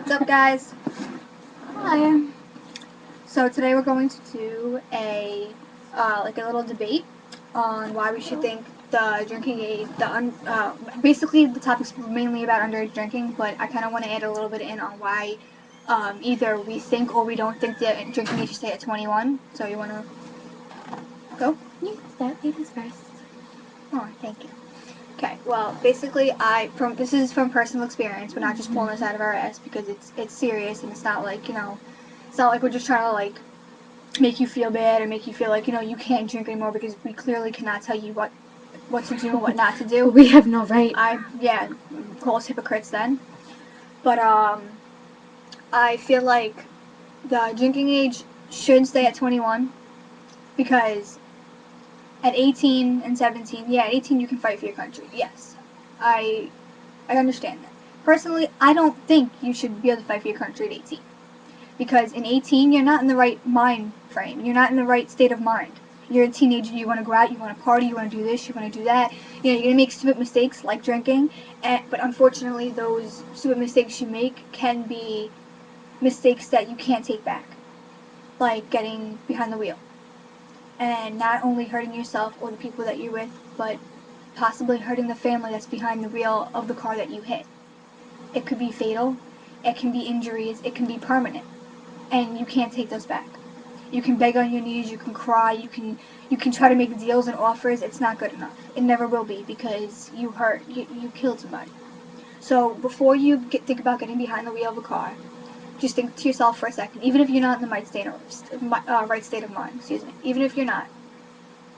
What's up, guys? Hi. So today we're going to do a little debate on why we should think the drinking age. Basically the topic's mainly about underage drinking, but I kind of want to add a little bit in on why either we think or we don't think the drinking age should stay at 21. So you want to go? You can start. Ladies first. Oh, thank you. Okay, well, basically, this is from personal experience. We're not just pulling this out of our ass because it's serious and it's not like it's not like we're just trying to like make you feel bad or make you feel like you can't drink anymore because we clearly cannot tell you what to do and what not to do. We have no right. Call us hypocrites then. But I feel like the drinking age should stay at 21 because at 18 and 17, at 18 you can fight for your country. Yes, I understand that. Personally, I don't think you should be able to fight for your country at 18. Because in 18, you're not in the right mind frame. You're not in the right state of mind. You're a teenager, you want to go out, you want to party, you want to do this, you want to do that. You're going to make stupid mistakes like drinking. But unfortunately, those stupid mistakes you make can be mistakes that you can't take back. Like getting behind the wheel. And not only hurting yourself or the people that you're with, but possibly hurting the family that's behind the wheel of the car that you hit. It could be fatal. It can be injuries. It can be permanent. And you can't take those back. You can beg on your knees, you can cry, you can try to make deals and offers. It's not good enough. It never will be because you killed somebody. So before you think about getting behind the wheel of a car, just think to yourself for a second. Even if you're not in the right state of mind, even if you're not,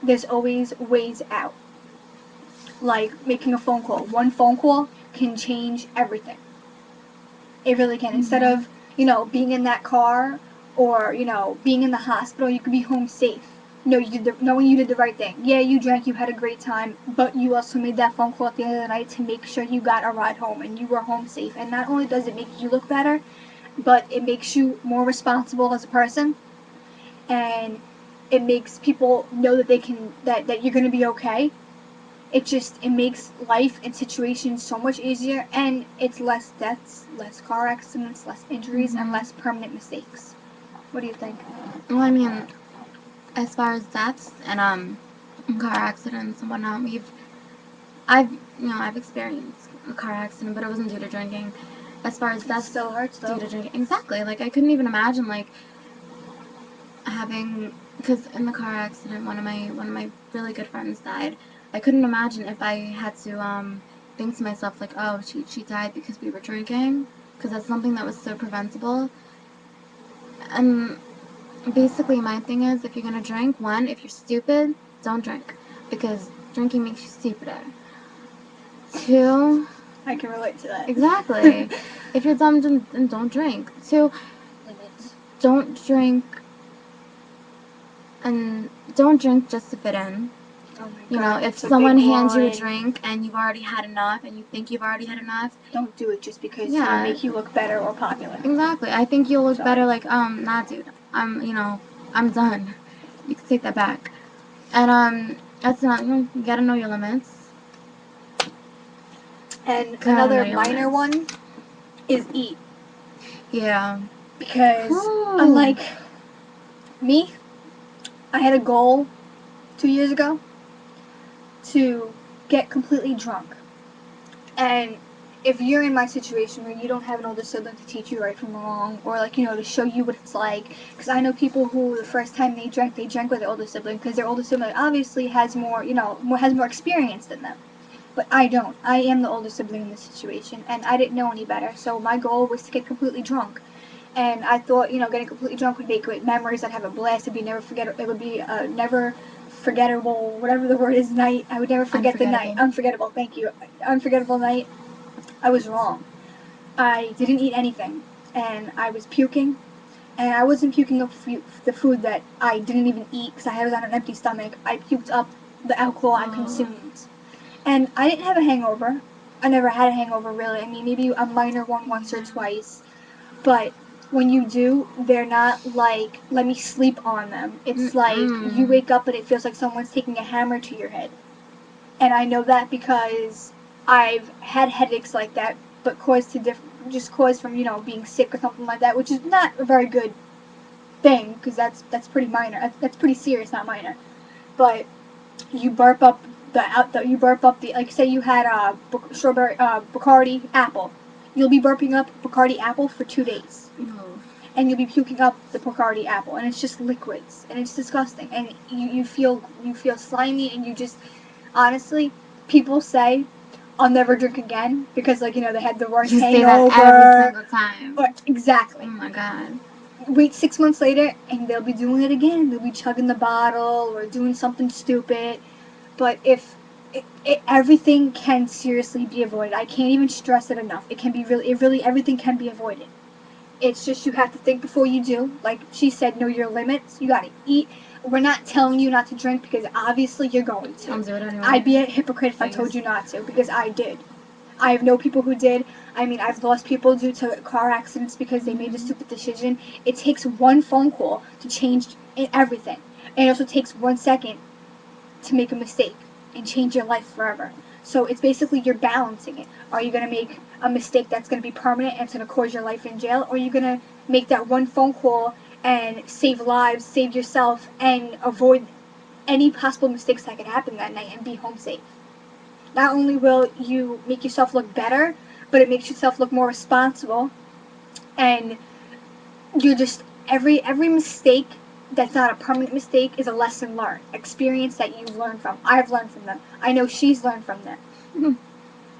there's always ways out. Like making a phone call. One phone call can change everything. It really can. Instead of being in that car or being in the hospital, you could be home safe. Knowing you did the right thing. Yeah, you drank, you had a great time, but you also made that phone call at the end of the night to make sure you got a ride home and you were home safe. And not only does it make you look better, but it makes you more responsible as a person, and it makes people know that that you're gonna be okay. It makes life and situations so much easier, and it's less deaths, less car accidents, less injuries, and less permanent mistakes. What do you think? Well, I mean, as far as deaths and car accidents and whatnot, I've experienced a car accident, but it wasn't due to drinking. As far as deaths, It still hurts though. due to drinking, exactly. Like I couldn't even imagine because in the car accident, one of my really good friends died. I couldn't imagine if I had to think to myself like, oh, she died because we were drinking, because that's something that was so preventable. And basically, my thing is, if you're gonna drink, if you're stupid, don't drink, because drinking makes you stupider. 2, I can relate to that. exactly. If you're dumb, then don't drink. 2, don't drink, and don't drink just to fit in. Oh my God, If someone hands you a drink and you've already had enough and you think you've already had enough, don't do it just because it'll make you look better or popular. Exactly. I think you'll look better like, nah, dude, I'm done. You can take that back. And that's not, you gotta know your limits. And another minor one is eat. Yeah. Because unlike me, I had a goal 2 years ago to get completely drunk. And if you're in my situation where you don't have an older sibling to teach you right from wrong, or to show you what it's like, because I know people who the first time they drank with their older sibling, because their older sibling obviously has more experience than them. But I don't. I am the older sibling in this situation, and I didn't know any better. So my goal was to get completely drunk. And I thought, getting completely drunk would make great memories. I'd have a blast. It would be a never forgettable, whatever the word is, night. I would never forget the night. Unforgettable. Thank you. Unforgettable night. I was wrong. I didn't eat anything, and I was puking. And I wasn't puking up the food that I didn't even eat because I was on an empty stomach. I puked up the alcohol I consumed. And I didn't have a hangover. I never had a hangover, really. I mean, maybe a minor one once or twice. But when you do, they're not like, let me sleep on them. It's like you wake up and it feels like someone's taking a hammer to your head. And I know that because I've had headaches like that but just cause from being sick or something like that, which is not a very good thing because that's pretty minor. That's pretty serious, not minor. But you burp up you burp up the, like, say you had a strawberry Bacardi apple, you'll be burping up Bacardi apple for 2 days, No. and you'll be puking up the Bacardi apple, and it's just liquids, and it's disgusting, and you feel slimy, and you just, honestly, people say I'll never drink again because, like, they had the worst You say that hangover. every single time. Exactly. Oh my god. Wait 6 months later, and they'll be doing it again. They'll be chugging the bottle or doing something stupid. But if everything can seriously be avoided, I can't even stress it enough. It can be really, everything can be avoided. It's just you have to think before you do. Like she said, know your limits. You gotta eat. We're not telling you not to drink because obviously you're going to. I'll do it anyway. I'd be a hypocrite if I told you not to because I did. I have known people who did. I mean, I've lost people due to car accidents because they made a stupid decision. It takes one phone call to change everything. And it also takes 1 second to make a mistake and change your life forever. So it's basically you're balancing it. Are you going to make a mistake that's going to be permanent and it's going to cause your life in jail? Or are you going to make that one phone call and save lives, save yourself, and avoid any possible mistakes that could happen that night and be home safe? Not only will you make yourself look better, but it makes yourself look more responsible. And you're just, every mistake that's not a permanent mistake is a lesson learned. Experience that you've learned from. I've learned from them. I know she's learned from them. Mhm.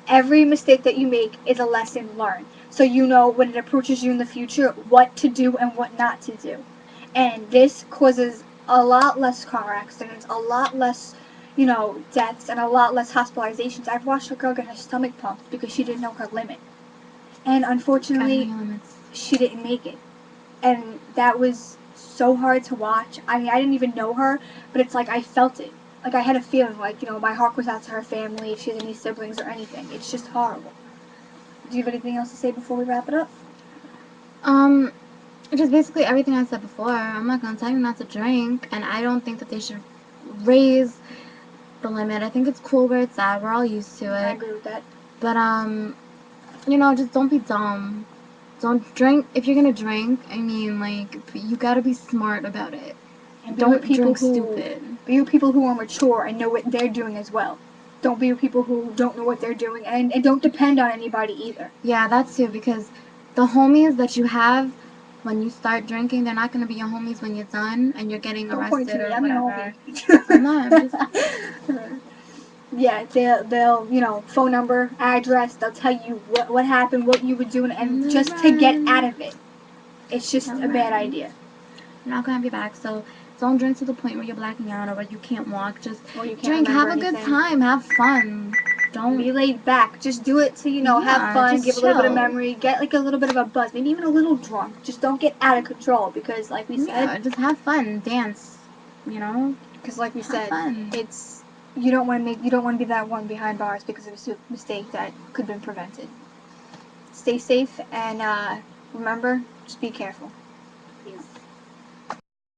Every mistake that you make is a lesson learned. So you know when it approaches you in the future what to do and what not to do. And this causes a lot less car accidents, a lot less, deaths, and a lot less hospitalizations. I've watched a girl get her stomach pumped because she didn't know her limit. And unfortunately, Gotta know your limits. she didn't make it. And that was so hard to watch. I mean, I didn't even know her, but it's like I felt it. Like I had a feeling like, my heart goes out to her family if she has any siblings or anything. It's just horrible. Do you have anything else to say before we wrap it up? Just basically everything I said before. I'm not gonna tell you not to drink, and I don't think that they should raise the limit. I think it's cool where it's at. We're all used to I it. agree with that. But just don't be dumb. Don't drink if you're gonna drink. I mean, like, you gotta be smart about it. And Don't drink stupid. Be with people who are mature and know what they're doing as well. Don't be with people who don't know what they're doing, and don't depend on anybody either. Yeah, that too, because the homies that you have when you start drinking, they're not gonna be your homies when you're done and you're getting Don't point arrested to me. or I'm your whatever. homie. I'm not. I'm just, Yeah, they'll phone number, address. They'll tell you what happened, what you were doing, and just to get out of it. It's just a bad idea. You're not gonna have your back, so don't drink to the point where you're blacking out or where you can't walk. Just Or you can't drink, have remember a good anything. time, have fun. Don't Be laid back. Just do it to, have Yeah, fun, just give a little bit of chill. memory, get like a little bit of a buzz, maybe even a little drunk. Just don't get out of control because, like we Yeah, said, just have fun, dance. because like we Have said, fun. it's you don't want to be that one behind bars because of a mistake that could have been prevented. Stay safe and remember, just be careful. Peace.